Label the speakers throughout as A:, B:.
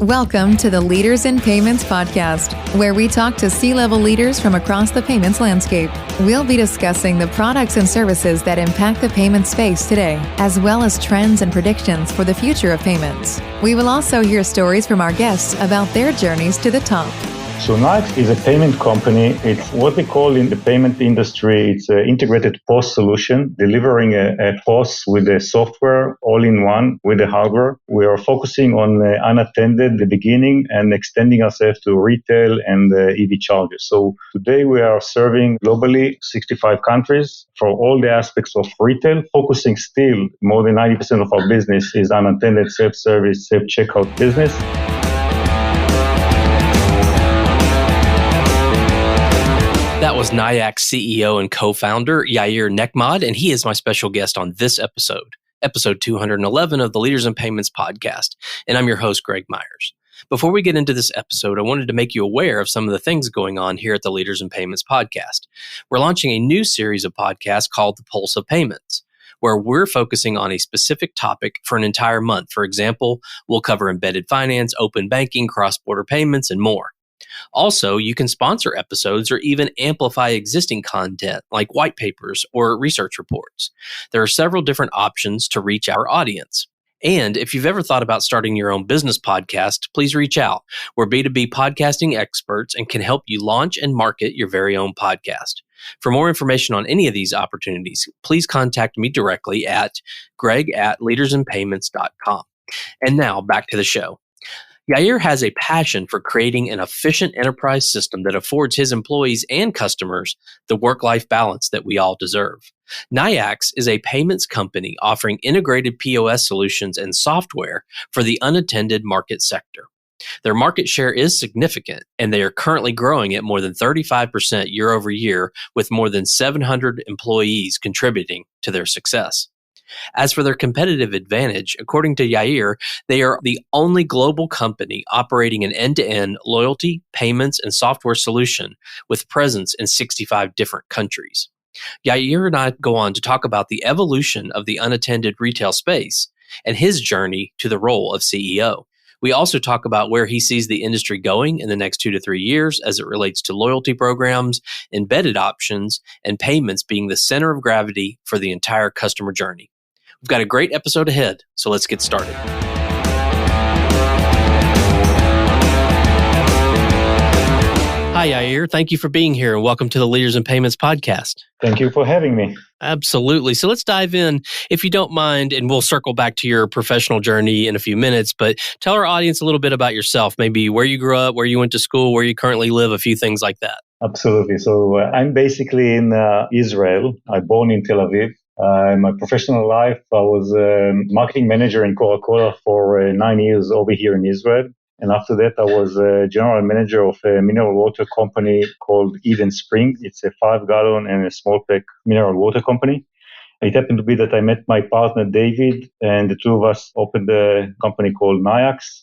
A: Welcome to the Leaders in Payments podcast, where we talk to C-level leaders from across the payments landscape. We'll be discussing the products and services that impact the payment space today, as well as trends and predictions for the future of payments. We will also hear stories from our guests about their journeys to the top.
B: So Nayax is a payment company. It's what we call in the payment industry, it's an integrated POS solution, delivering a POS with the software all in one with the hardware. We are focusing on unattended, the beginning, and extending ourselves to retail and EV chargers. So today we are serving globally 65 countries for all the aspects of retail, focusing still more than 90% of our business is unattended, self-service, self-checkout business.
C: That was Nayax CEO and co-founder Yair Nechmad, and he is my special guest on this episode 211 of the Leaders in Payments podcast. And I'm your host, Greg Myers. Before we get into this episode, I wanted to make you aware of some of the things going on here at the Leaders in Payments podcast. We're launching a new series of podcasts called The Pulse of Payments, where we're focusing on a specific topic for an entire month. For example, we'll cover embedded finance, open banking, cross-border payments, and more. Also, you can sponsor episodes or even amplify existing content like white papers or research reports. There are several different options to reach our audience. And if you've ever thought about starting your own business podcast, please reach out. We're B2B podcasting experts and can help you launch and market your very own podcast. For more information on any of these opportunities, please contact me directly at greg@leadersinpayments.com. And now back to the show. Yair has a passion for creating an efficient enterprise system that affords his employees and customers the work-life balance that we all deserve. Nayax is a payments company offering integrated POS solutions and software for the unattended market sector. Their market share is significant, and they are currently growing at more than 35% year over year, with more than 700 employees contributing to their success. As for their competitive advantage, according to Yair, they are the only global company operating an end-to-end loyalty, payments, and software solution with presence in 65 different countries. Yair and I go on to talk about the evolution of the unattended retail space and his journey to the role of CEO. We also talk about where he sees the industry going in the next 2 to 3 years as it relates to loyalty programs, embedded options, and payments being the center of gravity for the entire customer journey. We've got a great episode ahead, so let's get started. Hi, Yair. Thank you for being here, and welcome to the Leaders in Payments podcast.
B: Thank you for having me.
C: Absolutely. So let's dive in, if you don't mind, and we'll circle back to your professional journey in a few minutes, but tell our audience a little bit about yourself, maybe where you grew up, where you went to school, where you currently live, a few things like that.
B: Absolutely. So I'm basically in Israel. I'm born in Tel Aviv. In my professional life, I was a marketing manager in Coca-Cola for 9 years over here in Israel. And after that, I was a general manager of a mineral water company called Eden Spring. It's a 5-gallon and a small pack mineral water company. It happened to be that I met my partner, David, and the two of us opened a company called Nayax.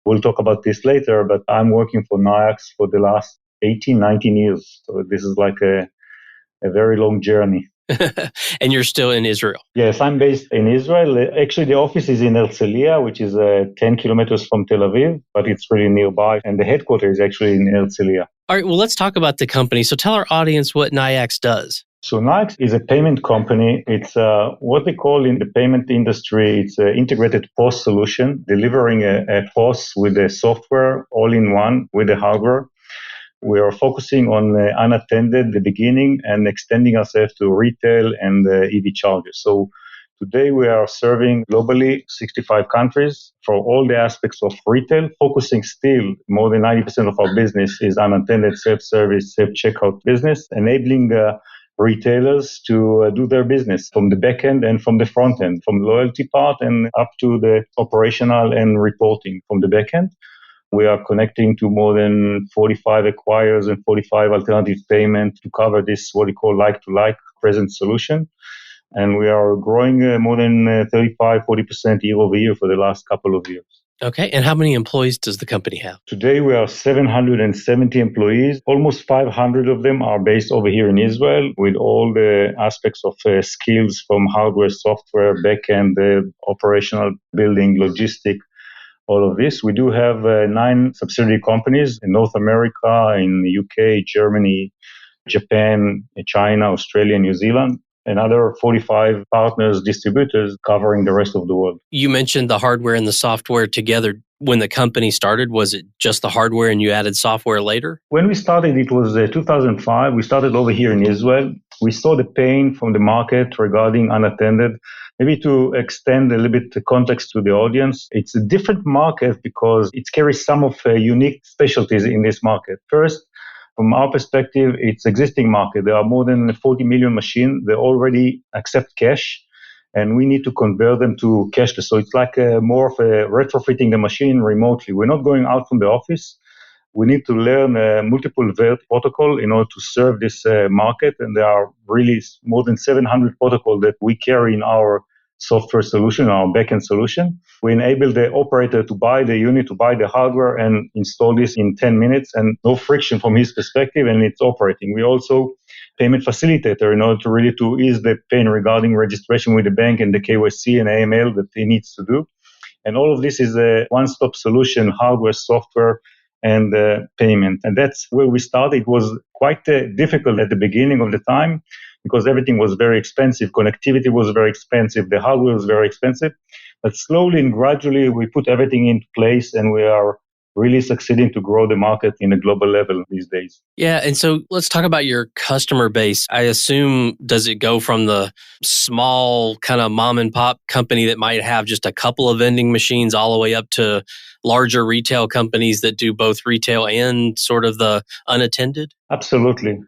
B: We'll talk about this later, but I'm working for Nayax for the last 18, 19 years. So this is like a very long journey.
C: And you're still in Israel?
B: Yes, I'm based in Israel. Actually, the office is in Herzliya, which is 10 kilometers from Tel Aviv, but it's really nearby. And the headquarters is actually in Herzliya.
C: All right, well, let's talk about the company. So tell our audience what Nayax does.
B: So Nayax is a payment company. It's what we call in the payment industry, it's an integrated POS solution, delivering a POS with the software all in one with the hardware. We are focusing on unattended, the beginning, and extending ourselves to retail and EV chargers. So today we are serving globally 65 countries for all the aspects of retail, focusing still more than 90% of our business is unattended, self-service, self-checkout business, enabling retailers to do their business from the back end and from the front end, from the loyalty part and up to the operational and reporting from the back end. We are connecting to more than 45 acquirers and 45 alternative payments to cover this, what we call like-to-like present solution. And we are growing more than 35-40% year over year for the last couple of years.
C: Okay. And how many employees does the company have?
B: Today, we are 770 employees. Almost 500 of them are based over here in Israel with all the aspects of skills from hardware, software, backend, operational building, logistic, all of this. We do have 9 subsidiary companies in North America, in the UK, Germany, Japan, China, Australia, New Zealand, and other 45 partners, distributors covering the rest of the world.
C: You mentioned the hardware and the software together. When the company started, was it just the hardware and you added software later?
B: When we started, it was 2005. We started over here in Israel. We saw the pain from the market regarding unattended. Maybe to extend a little bit the context to the audience, it's a different market because it carries some of unique specialties in this market. First, from our perspective, it's existing market. There are more than 40 million machines. They already accept cash, and we need to convert them to cashless. So it's like more of a retrofitting the machine remotely. We're not going out from the office. We need to learn multiple protocol in order to serve this market. And there are really more than 700 protocols that we carry in our software solution, our backend solution. We enable the operator to buy the unit, to buy the hardware and install this in 10 minutes and no friction from his perspective, and it's operating. We also payment facilitator in order to really to ease the pain regarding registration with the bank and the KYC and AML that he needs to do. And all of this is a one-stop solution, hardware, software, and payment. And that's where we started. It was quite difficult at the beginning of the time because everything was very expensive. Connectivity was very expensive. The hardware was very expensive. But slowly and gradually, we put everything into place, and we are really succeeding to grow the market in a global level these days.
C: Yeah. And so let's talk about your customer base. I assume, does it go from the small kind of mom and pop company that might have just a couple of vending machines all the way up to larger retail companies that do both retail and sort of the unattended?
B: Absolutely.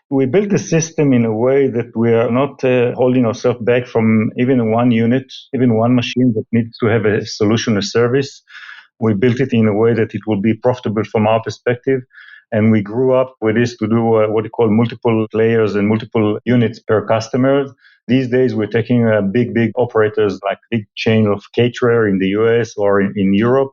B: We built the system in a way that we are not holding ourselves back from even one unit, even one machine that needs to have a solution or service. We built it in a way that it will be profitable from our perspective. And we grew up with this to do what we call multiple players and multiple units per customer. These days, we're taking big operators like big chain of caterer in the US or in Europe,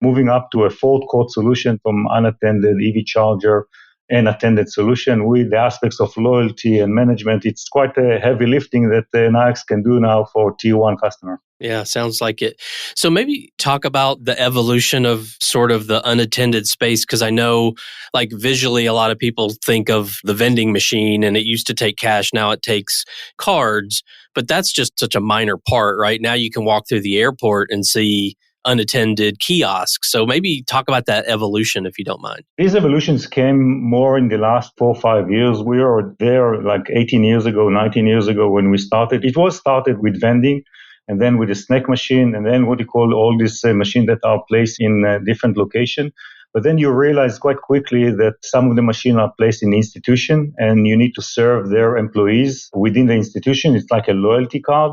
B: moving up to a fourth court solution from unattended EV charger and attended solution with the aspects of loyalty and management. It's quite a heavy lifting that Nayax can do now for tier 1 customer.
C: Yeah, sounds like it. So maybe talk about the evolution of sort of the unattended space, because I know like visually a lot of people think of the vending machine and it used to take cash, now it takes cards, but that's just such a minor part, right? Now you can walk through the airport and see unattended kiosks. So maybe talk about that evolution if you don't mind.
B: These evolutions came more in the last 4 or 5 years. We were there like 18 years ago, 19 years ago when we started. It was started with vending and then with a snack machine and then what you call all these machines that are placed in different locations. But then you realize quite quickly that some of the machines are placed in the institution and you need to serve their employees within the institution. It's like a loyalty card.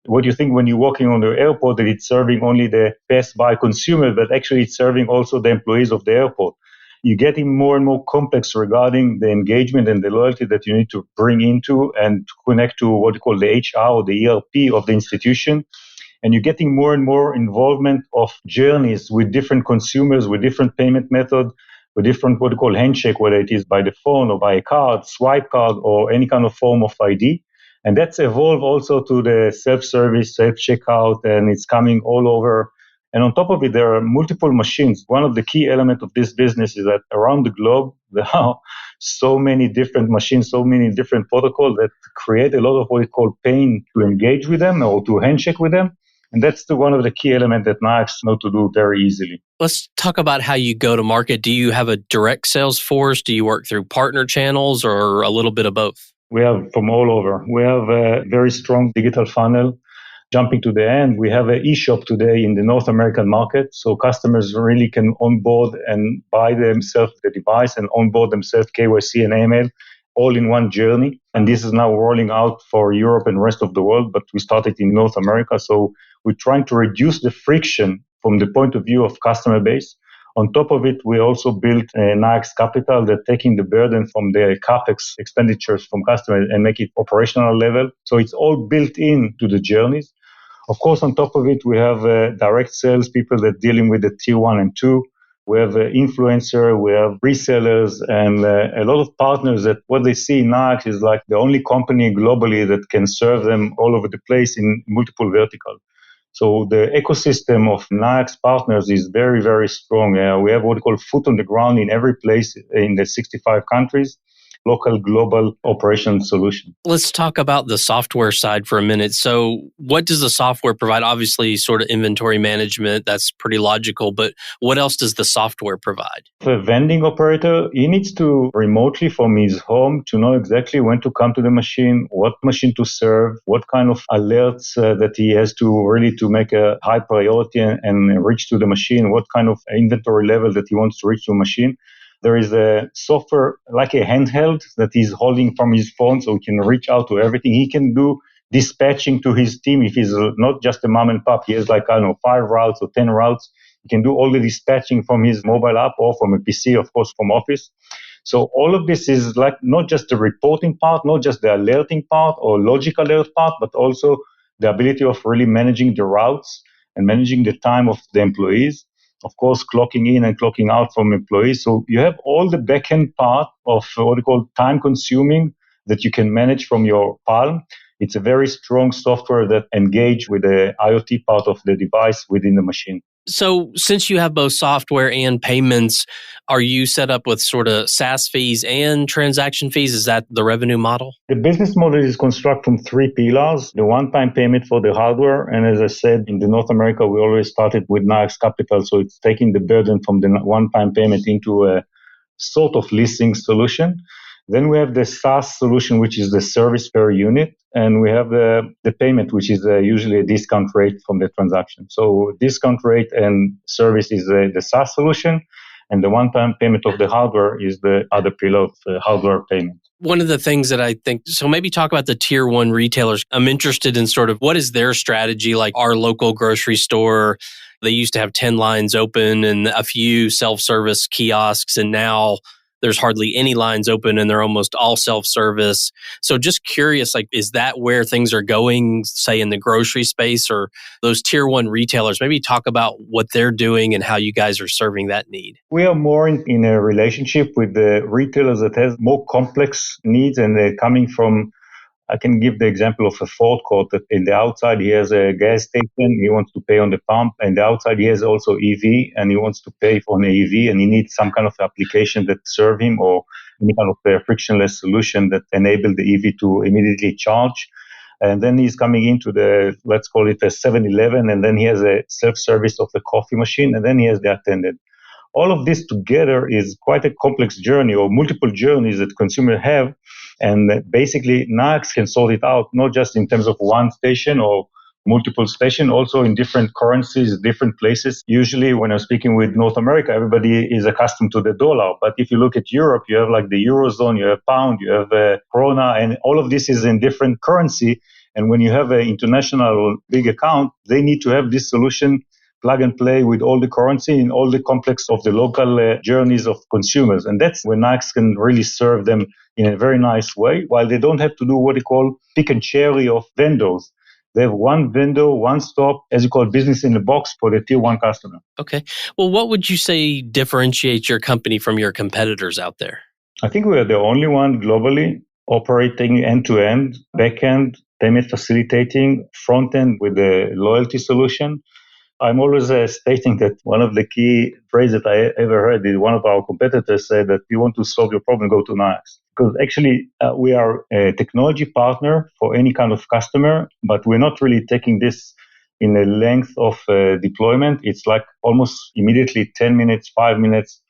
B: What do you think when you're walking on the airport that it's serving only the Best Buy consumer, but actually it's serving also the employees of the airport? You're getting more and more complex regarding the engagement and the loyalty that you need to bring into and to connect to what you call the HR or the ERP of the institution. And you're getting more and more involvement of journeys with different consumers, with different payment methods, with different what you call handshake, whether it is by the phone or by a card, swipe card, or any kind of form of ID. And that's evolved also to the self-service, self-checkout, and it's coming all over. And on top of it, there are multiple machines. One of the key elements of this business is that around the globe, there are so many different machines, so many different protocols that create a lot of what we call pain to engage with them or to handshake with them. And that's one of the key elements that Nayax know to do very easily.
C: Let's talk about how you go to market. Do you have a direct sales force? Do you work through partner channels or a little bit of both?
B: We have from all over. We have a very strong digital funnel. Jumping to the end, we have an e-shop today in the North American market. So customers really can onboard and buy themselves the device and onboard themselves KYC and AML all in one journey. And this is now rolling out for Europe and rest of the world, but we started in North America. So we're trying to reduce the friction from the point of view of customer base. On top of it, we also built a Nayax Capital that taking the burden from the CapEx expenditures from customers and make it operational level. So it's all built into the journeys. Of course, on top of it, we have direct sales people that dealing with the tier 1 and 2. We have influencer, we have resellers, and a lot of partners that what they see in Nayax is like the only company globally that can serve them all over the place in multiple verticals. So the ecosystem of Nayax partners is very, very strong. We have what we call foot on the ground in every place in the 65 countries, local, global operation solution.
C: Let's talk about the software side for a minute. So what does the software provide? Obviously, sort of inventory management, that's pretty logical, but what else does the software provide?
B: For a vending operator, he needs to remotely from his home to know exactly when to come to the machine, what machine to serve, what kind of alerts that he has to really to make a high priority and reach to the machine, what kind of inventory level that he wants to reach to a machine. There is a software like a handheld that he's holding from his phone so he can reach out to everything. He can do dispatching to his team if he's not just a mom and pop. He has 5 routes or 10 routes. He can do all the dispatching from his mobile app or from a PC, of course, from office. So all of this is like not just the reporting part, not just the alerting part or logic alert part, but also the ability of really managing the routes and managing the time of the employees. Of course, clocking in and clocking out from employees. So you have all the backend part of what we call time consuming that you can manage from your Palm. It's a very strong software that engage with the IoT part of the device within the machine.
C: So since you have both software and payments, are you set up with sort of SaaS fees and transaction fees? Is that the revenue model?
B: The business model is constructed from 3 pillars. The one-time payment for the hardware. And as I said, in the North America, we always started with Nayax Capital. So it's taking the burden from the one-time payment into a sort of leasing solution. Then we have the SaaS solution, which is the service per unit. And we have the payment, which is usually a discount rate from the transaction. So discount rate and service is the SaaS solution. And the one-time payment of the hardware is the other pillar of hardware payment.
C: One of the things that I think, so maybe talk about the tier one retailers. I'm interested in sort of what is their strategy, like our local grocery store. They used to have 10 lines open and a few self-service kiosks, and now there's hardly any lines open and they're almost all self-service. So just curious, like, is that where things are going, say in the grocery space or those tier one retailers? Maybe talk about what they're doing and how you guys are serving that need.
B: We are more in a relationship with the retailers that has more complex needs, and they're coming from, I can give the example of a Ford Court that in the outside he has a gas station, he wants to pay on the pump, and the outside he has also EV, and he wants to pay for an EV, and he needs some kind of application that serve him or any kind of a frictionless solution that enable the EV to immediately charge. And then he's coming into the, let's call it a 7-Eleven, and then he has a self-service of the coffee machine, and then he has the attended. All of this together is quite a complex journey or multiple journeys that consumers have. And basically, Nayax can sort it out, not just in terms of one station or multiple stations, also in different currencies, different places. Usually, when I'm speaking with North America, everybody is accustomed to the dollar. But if you look at Europe, you have like the Eurozone, you have pound, you have krona, and all of this is in different currency. And when you have an international big account, they need to have this solution plug and play with all the currency and all the complex of the local journeys of consumers. And that's when Nayax can really serve them in a very nice way, while they don't have to do what they call pick and cherry of vendors. They have one vendor, one stop, as you call business in the box for the tier one customer.
C: Okay. Well, what would you say differentiates your company from your competitors out there?
B: I think we are the only one globally operating end-to-end, back-end, payment facilitating, front-end with the loyalty solution. I'm always stating that one of the key phrases that I ever heard is one of our competitors said that you want to solve your problem, go to Nayax. Because actually we are a technology partner for any kind of customer, but we're not really taking this in a length of deployment. It's like almost immediately 10 minutes, 5 minutes,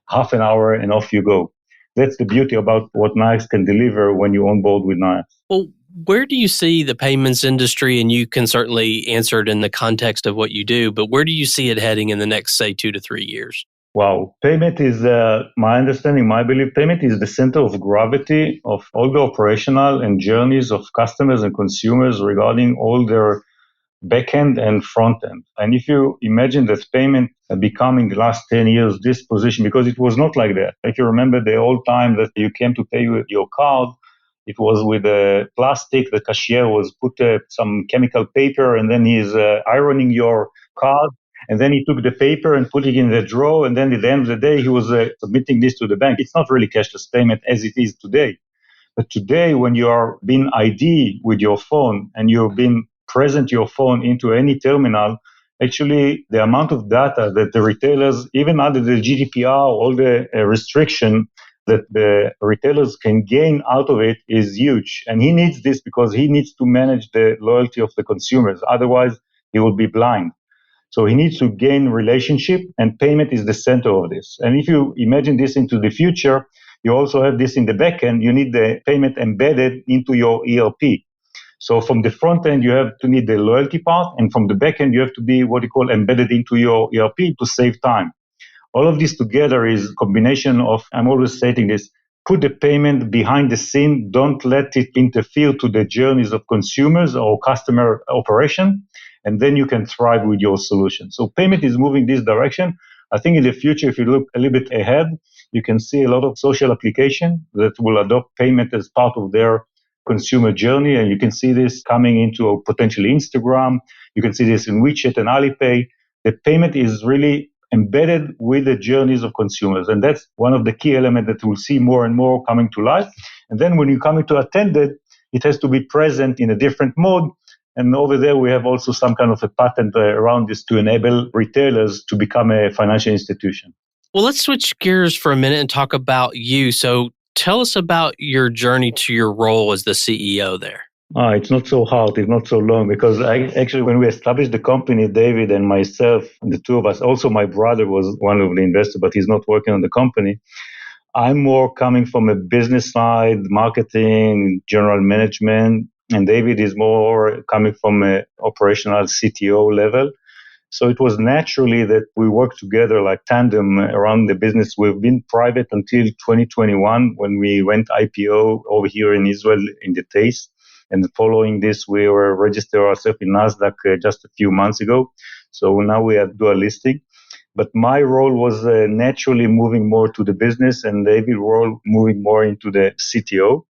B: half an hour, and off you go. That's the beauty about what Nayax can deliver when you onboard with Nayax.
C: Well, where do you see the payments industry, and you can certainly answer it in the context of what you do, but where do you see it heading in the next, say, 2 to 3 years?
B: Wow. Payment is, my understanding, my belief, payment is the center of gravity of all the operational and journeys of customers and consumers regarding all their back-end and front-end. And if you imagine that payment becoming the last 10 years, this position, because it was not like that. If you remember the old time that you came to pay with your card, it was with a plastic, the cashier was put some chemical paper, and then he's ironing your card. And then he took the paper and put it in the drawer. And then at the end of the day, he was submitting this to the bank. It's not really cashless payment as it is today. But today, when you are being ID with your phone and you're being present your phone into any terminal, actually the amount of data that the retailers, even under the GDPR, all the restriction that the retailers can gain out of it is huge. And he needs this because he needs to manage the loyalty of the consumers. Otherwise, he will be blind. So he needs to gain relationship, and payment is the center of this. And if you imagine this into the future, you also have this in the back end. You need the payment embedded into your ERP. So from the front end, you have to need the loyalty part, and from the back end, you have to be what you call embedded into your ERP to save time. All of this together is a combination of, I'm always stating this, put the payment behind the scene, don't let it interfere to the journeys of consumers or customer operation, and then you can thrive with your solution. So payment is moving this direction. I think in the future, if you look a little bit ahead, you can see a lot of social application that will adopt payment as part of their consumer journey, and you can see this coming into potentially Instagram. You can see this in WeChat and Alipay. The payment is really embedded with the journeys of consumers. And that's one of the key elements that we'll see more and more coming to life. And then when you come into attended, it has to be present in a different mode. And over there, we have also some kind of a patent around this to enable retailers to become a financial institution.
C: Well, let's switch gears for a minute and talk about you. So tell us about your journey to your role as the CEO there.
B: It's not so hard, it's not so long, because actually when we established the company, David and myself, the two of us, also my brother was one of the investors, but he's not working on the company. I'm more coming from a business side, marketing, general management, and David is more coming from an operational CTO level. So it was naturally that we worked together like tandem around the business. We've been private until 2021 when we went IPO over here in Israel in the TASE. And following this, we were registered ourselves in NASDAQ just a few months ago. So now we have dual listing. But my role was naturally moving more to the business, and David's role moving more into the CTO.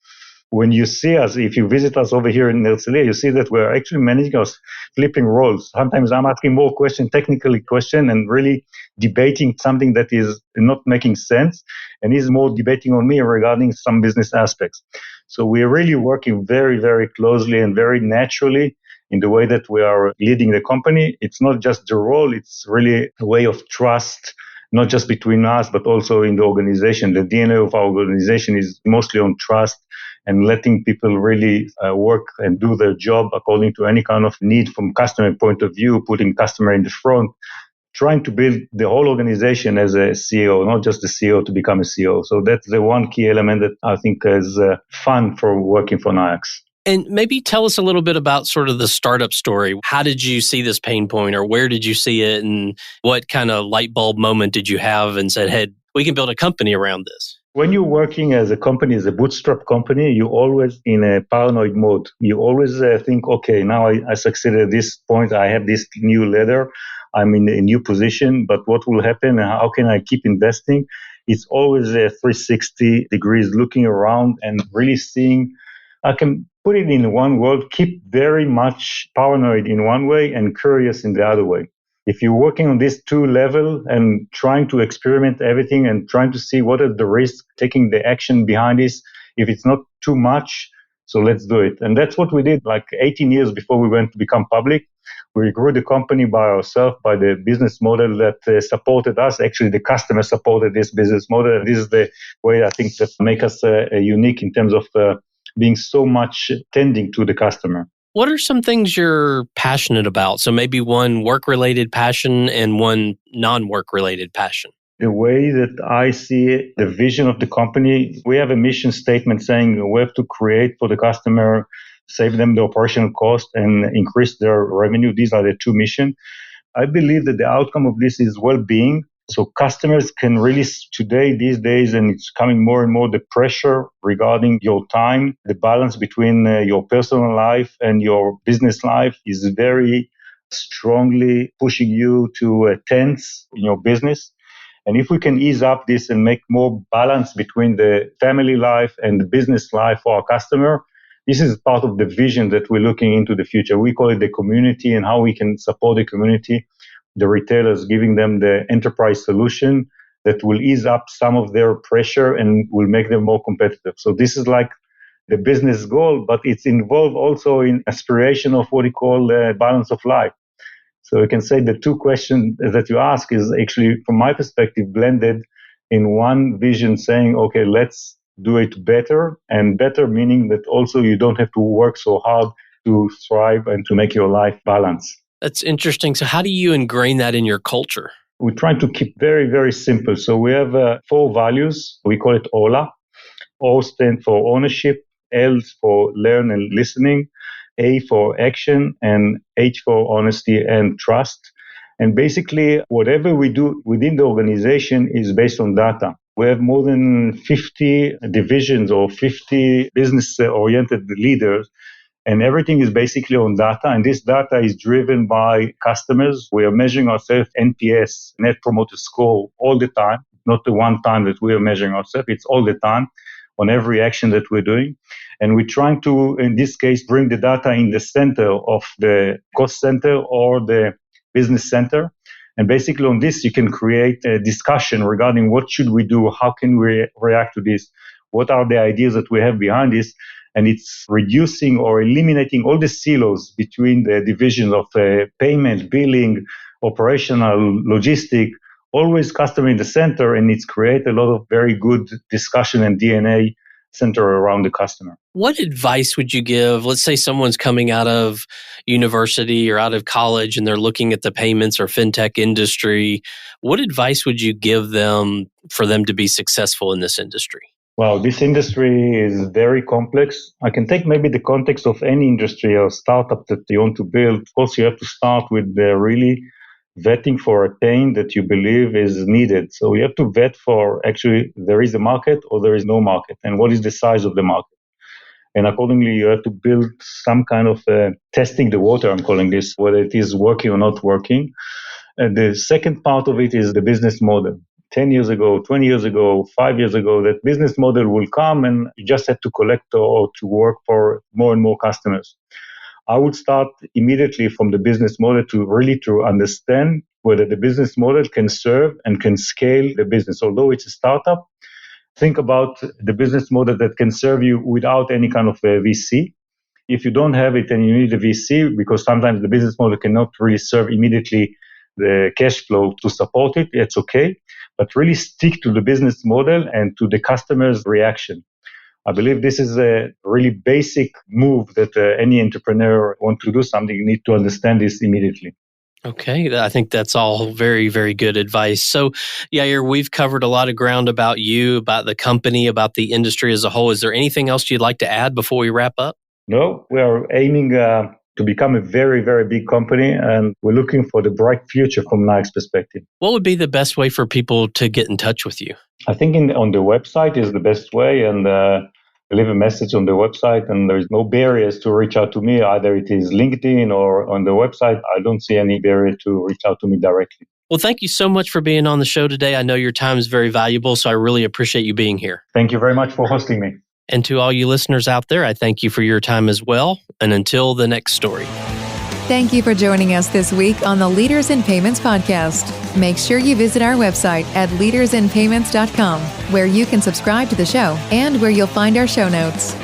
B: When you see us, if you visit us over here in Herzliya, you see that we're actually managing us flipping roles. Sometimes I'm asking more technical question, and really debating something that is not making sense, and he's more debating on me regarding some business aspects. So we're really working very, very closely and very naturally in the way that we are leading the company. It's not just the role, it's really a way of trust, not just between us, but also in the organization. The DNA of our organization is mostly on trust and letting people really work and do their job according to any kind of need from customer point of view, putting customer in the front, trying to build the whole organization as a CEO, not just the CEO to become a CEO. So that's the one key element that I think is fun for working for Nayax.
C: And maybe tell us a little bit about sort of the startup story. How did you see this pain point, or where did you see it, and what kind of light bulb moment did you have and said, hey, we can build a company around this?
B: When you're working as a company, as a bootstrap company, you're always in a paranoid mode. You always think, okay, now I succeeded at this point. I have this new ladder. I'm in a new position, but what will happen? How can I keep investing? It's always a 360 degrees looking around and really seeing. I can put it in one word, keep very much paranoid in one way and curious in the other way. If you're working on these two levels and trying to experiment everything and trying to see what are the risks, taking the action behind this, if it's not too much, so let's do it. And that's what we did like 18 years before we went to become public. We grew the company by ourselves, by the business model that supported us. Actually, the customer supported this business model. And this is the way I think that make us unique in terms of being so much tending to the customer.
C: What are some things you're passionate about? So maybe one work-related passion and one non-work-related passion.
B: The way that I see it, the vision of the company, we have a mission statement saying we have to create for the customer, save them the operational cost and increase their revenue. These are the two missions. I believe that the outcome of this is well-being. So customers can really today, these days, and it's coming more and more, the pressure regarding your time, the balance between your personal life and your business life is very strongly pushing you to tense in your business. And if we can ease up this and make more balance between the family life and the business life for our customer, this is part of the vision that we're looking into the future. We call it the community and how we can support the community, the retailers, giving them the enterprise solution that will ease up some of their pressure and will make them more competitive. So this is like the business goal, but it's involved also in aspiration of what we call balance of life. So you can say the two questions that you ask is actually, from my perspective, blended in one vision saying, okay, let's do it better, and better meaning that also you don't have to work so hard to thrive and to make your life balance.
C: That's interesting. So how do you ingrain that in your culture?
B: We try to keep very, very simple. So we have 4 values. We call it OLA. O stands for ownership, L for learn and listening, A for action, and H for honesty and trust. And basically, whatever we do within the organization is based on data. We have more than 50 divisions or 50 business-oriented leaders, and everything is basically on data. And this data is driven by customers. We are measuring ourselves NPS, Net Promoter Score, all the time. Not the one time that we are measuring ourselves, it's all the time on every action that we're doing. And we're trying to, in this case, bring the data in the center of the cost center or the business center. And basically on this, you can create a discussion regarding what should we do, how can we react to this, what are the ideas that we have behind this. And it's reducing or eliminating all the silos between the divisions of payment, billing, operational, logistic, always customer in the center, and it's create a lot of very good discussion and DNA center around the customer.
C: What advice would you give? Let's say someone's coming out of university or out of college and they're looking at the payments or fintech industry. What advice would you give them for them to be successful in this industry?
B: Wow, this industry is very complex. I can take maybe the context of any industry or startup that you want to build. Of course, you have to start with the really vetting for a pain that you believe is needed. So you have to vet for actually there is a market or there is no market, and what is the size of the market. And accordingly, you have to build some kind of testing the water, I'm calling this, whether it is working or not working. And the second part of it is the business model. 10 years ago, 20 years ago, 5 years ago, that business model will come and you just have to collect or to work for more and more customers. I would start immediately from the business model to understand whether the business model can serve and can scale the business. Although it's a startup, think about the business model that can serve you without any kind of a VC. If you don't have it and you need a VC, because sometimes the business model cannot really serve immediately the cash flow to support it, it's okay. But really stick to the business model and to the customer's reaction. I believe this is a really basic move that any entrepreneur wants to do something, you need to understand this immediately.
C: Okay, I think that's all very, very good advice. So, Yair, we've covered a lot of ground about you, about the company, about the industry as a whole. Is there anything else you'd like to add before we wrap up?
B: No, we are aiming to become a very, very big company, and we're looking for the bright future from Nayax perspective.
C: What would be the best way for people to get in touch with you?
B: I think on the website is the best way, and leave a message on the website, and there is no barriers to reach out to me. Either it is LinkedIn or on the website. I don't see any barrier to reach out to me directly.
C: Well, thank you so much for being on the show today. I know your time is very valuable, so I really appreciate you being here.
B: Thank you very much for hosting me.
C: And to all you listeners out there, I thank you for your time as well. And until the next story.
A: Thank you for joining us this week on the Leaders in Payments podcast. Make sure you visit our website at leadersinpayments.com, where you can subscribe to the show and where you'll find our show notes.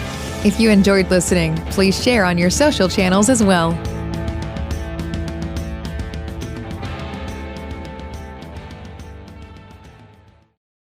A: If you enjoyed listening, please share on your social channels as well.